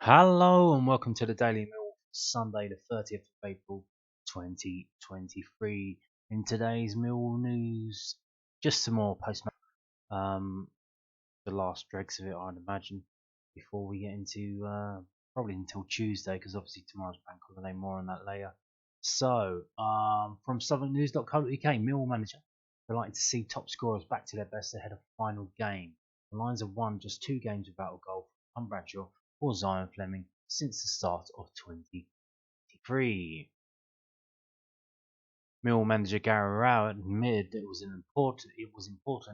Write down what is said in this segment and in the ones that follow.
Hello and welcome to the Daily Mill for Sunday the 30th of April 2023. In today's Mill news, just some more post-match, the last dregs of it I'd imagine, before we get into probably until Tuesday because obviously tomorrow's bank holiday, more on that later. So, from southernnews.co.uk, Mill manager delighted to see top scorers back to their best ahead of the final game. The Lions have won just 2 games without a goal from Tom Bradshaw or Zion Fleming since the start of 2023. Mill manager Gary Rowett admitted it was important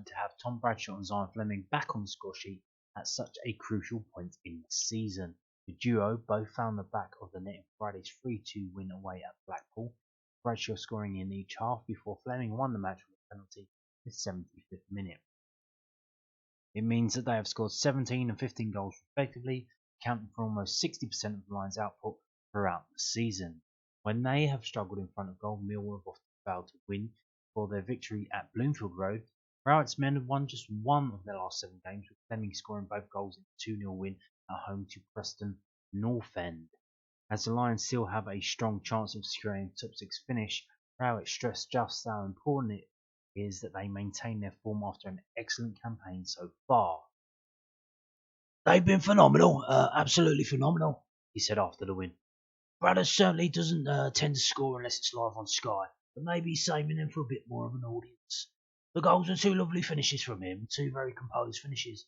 to have Tom Bradshaw and Zion Fleming back on the score sheet at such a crucial point in the season. The duo both found the back of the net in Friday's 3-2 win away at Blackpool, Bradshaw scoring in each half before Fleming won the match with a penalty in the 75th minute. It means that they have scored 17 and 15 goals respectively, accounting for almost 60% of the Lions' output throughout the season. When they have struggled in front of goal, Millwall have often failed to win. For their victory at Bloomfield Road, Rowett's men have won just one of their last 7 games, with Fleming scoring both goals in the 2-0 win at home to Preston North End. As the Lions still have a strong chance of securing a top 6 finish, Rowett stressed just how important it is that they maintain their form after an excellent campaign so far. They've been phenomenal, absolutely phenomenal, he said after the win. Bradders certainly doesn't tend to score unless it's live on Sky, but maybe he's saving them for a bit more of an audience. The goals are 2 lovely finishes from him, 2 very composed finishes.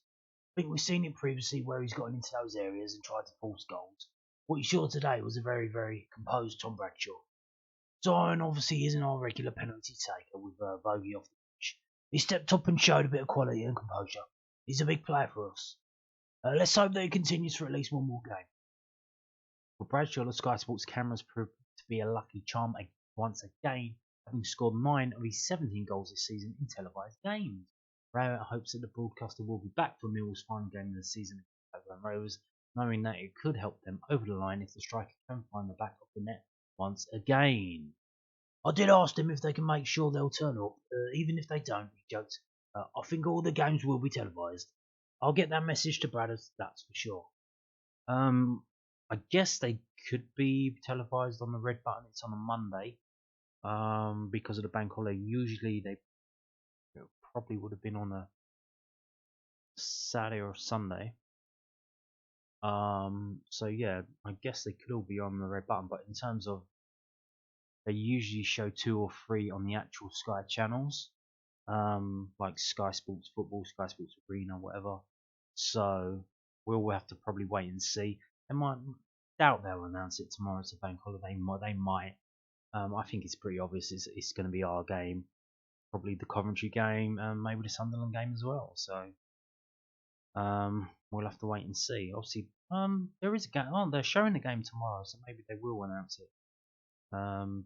I think we've seen it previously where he's gotten into those areas and tried to force goals. What he saw today was a very, very composed Tom Bradshaw. Zion obviously isn't our regular penalty taker with Vogie off the pitch. He stepped up and showed a bit of quality and composure. He's a big player for us. Let's hope that it continues for at least one more game. For Bradshaw, the Sky Sports cameras proved to be a lucky charm once again, having scored 9 of his 17 goals this season in televised games. Rowett hopes that the broadcaster will be back for Millwall's final game of the season against Blackburn Rovers, knowing that it could help them over the line if the striker can find the back of the net once again. I did ask them if they can make sure they'll turn up, even if they don't, he joked. I think all the games will be televised. I'll get that message to Bradders, that's for sure. I guess they could be televised on the red button. It's on a Monday. Because of the bank holiday. Usually they probably would have been on a Saturday or Sunday. So yeah, I guess they could all be on the red button. But in terms of, they usually show 2 or 3 on the actual Sky channels, like Sky Sports Football, Sky Sports Arena, whatever. So we'll have to probably wait and see. They might, doubt they'll announce it tomorrow. It's a bank holiday. They might. I think it's pretty obvious it's going to be our game, probably the Coventry game, and maybe the Sunderland game as well. So we'll have to wait and see. Obviously, there is a game. Oh, they're showing the game tomorrow, so maybe they will announce it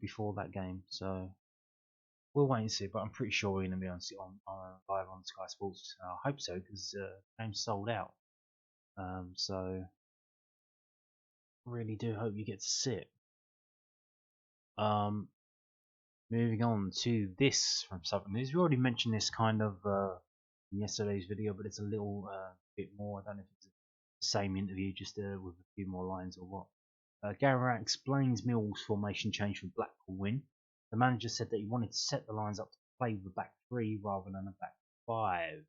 before that game. So we'll wait and see. But I'm pretty sure we're going to be on live on Sky Sports. I hope so because the game's sold out. So really do hope you get to see it. Moving on to this from Southern News. We already mentioned this kind of in yesterday's video, but it's a little bit more. I don't know if it's the same interview, just with a few more lines or what. Gary Rowett explains Millwall's formation change for Blackpool win. The manager said that he wanted to set the Lions up to play with a back 3 rather than a back 5.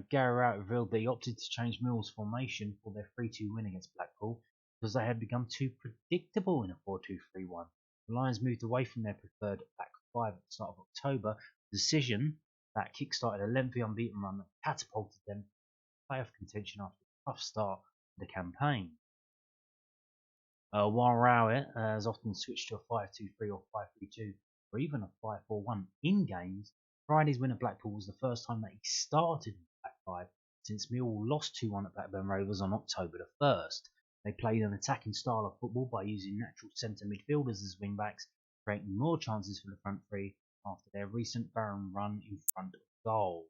Gary Rowett revealed that he opted to change Millwall's formation for their 3-2 win against Blackpool because they had become too predictable in a 4-2-3-1. The Lions moved away from their preferred back 5 at the start of October, a decision that kick-started a lengthy unbeaten run that catapulted them to playoff contention after a tough start to the campaign. While Rowett has often switched to a 5-2-3 or 5-3-2 or even a 5-4-1 in games, Friday's win at Blackpool was the first time that he started in the back 5 since Millwall lost 2-1 at Blackburn Rovers on October the 1st. They played an attacking style of football by using natural centre midfielders as wing-backs, creating more chances for the front 3 after their recent barren run in front of goal.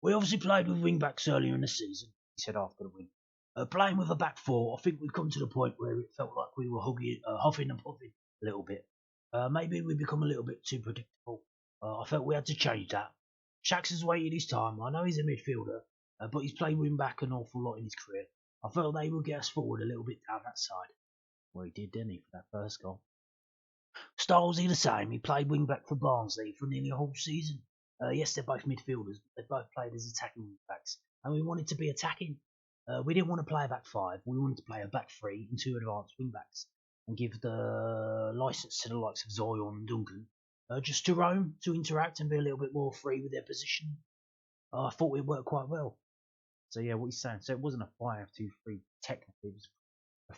We obviously played with wing-backs earlier in the season, he said after the win. Playing with a back 4, I think we've come to the point where it felt like we were huffing and puffing a little bit. Maybe we become a little bit too predictable. I felt we had to change that. Shax has waited his time. I know he's a midfielder, but he's played wing-back an awful lot in his career. I felt they would get us forward a little bit down that side. Well, he did, didn't he, for that first goal? Stylesy the same. He played wing back for Barnsley for nearly a whole season. Yes, they're both midfielders, but they both played as attacking wing backs, and we wanted to be attacking. We didn't want to play a back five. We wanted to play a back three and two advanced wing backs, and give the license to the likes of Zion and Duncan just to roam, to interact, and be a little bit more free with their position. I thought it worked quite well. So yeah, what he's saying. So it wasn't a 5-2-3 technically. It was a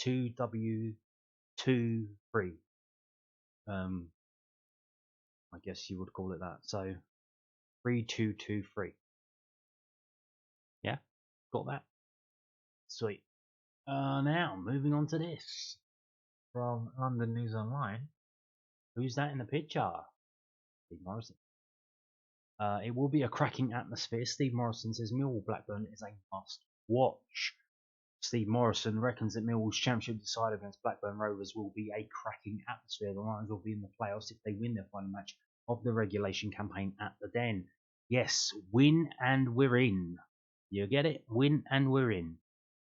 3-2-W-2-3. I guess you would call it that. So 3-2-2-3. Yeah, got that. Sweet. Now moving on to this from London News Online. Who's that in the picture? Steve Morison. It will be a cracking atmosphere. Steve Morison says Millwall-Blackburn is a must watch. Steve Morison reckons that Millwall's championship decider against Blackburn Rovers will be a cracking atmosphere. The Lions will be in the playoffs if they win their final match of the regulation campaign at the Den. Yes, win and we're in. You get it? Win and we're in.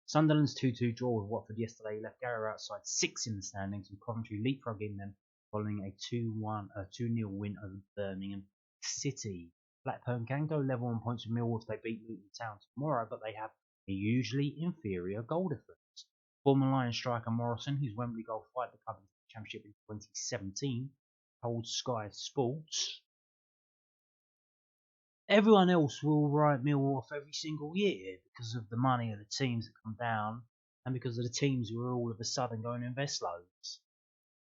Sunderland's 2-2 draw with Watford yesterday left Gary Rowett outside 6 in the standings, with Coventry leapfrogging them following a 2-0 win over Birmingham City. Blackburn can go level on points with Millwall if they beat Luton Town tomorrow, but they have a usually inferior goal difference. Former Lions striker Morison, whose Wembley goal fired the club into the Championship in 2017, told Sky Sports, "Everyone else will write Millwall off every single year because of the money of the teams that come down and because of the teams who are all of a sudden going to invest loads.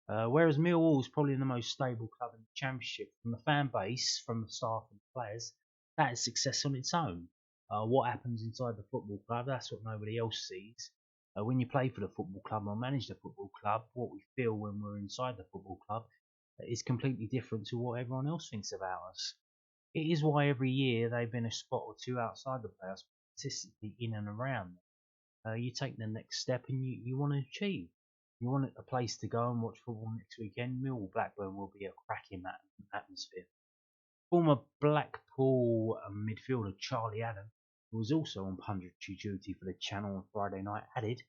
Whereas Millwall is probably the most stable club in the Championship, from the fan base, from the staff and the players, that is success on its own. What happens inside the football club, that's what nobody else sees. When you play for the football club or manage the football club, what we feel when we're inside the football club is completely different to what everyone else thinks about us. It is why every year they've been a spot or two outside the playoffs, consistently in and around. You take the next step and you want to achieve. You want a place to go and watch football next weekend. Millwall-Blackburn will be a cracking atmosphere." Former Blackpool midfielder Charlie Adam, who was also on punditry duty for the channel on Friday night, added,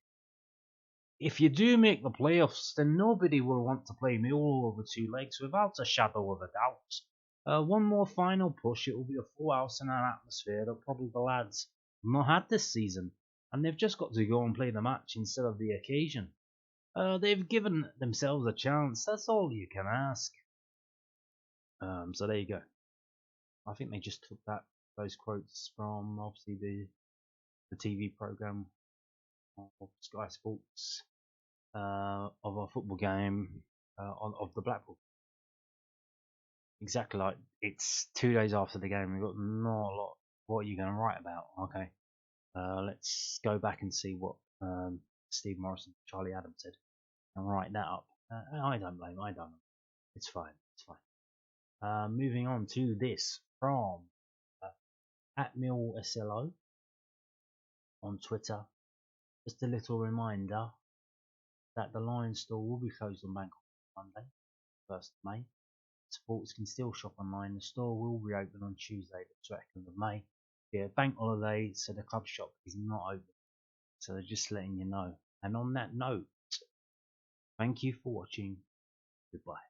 "If you do make the playoffs, then nobody will want to play Millwall over two legs without a shadow of a doubt. One more final push, it will be a full house and an atmosphere that probably the lads have not had this season, and they've just got to go and play the match instead of the occasion. They've given themselves a chance, that's all you can ask." So there you go. I think they just took those quotes from obviously the TV program of Sky Sports of a football game of the Blackpool. Exactly, like it's 2 days after the game. We've got not a lot. What are you going to write about? Okay, let's go back and see what Steve Morison, Charlie Adams said, and write that up. I don't blame. I don't. It's fine. It's fine. Moving on to this from at MillSLO on Twitter. Just a little reminder that the Lionstore will be closed on Bank Holiday Monday, 1st of May. Supporters can still shop online. The store will reopen on Tuesday, the 2nd of May. Yeah, bank holiday, so the club shop is not open. So they're just letting you know. And on that note, thank you for watching. Goodbye.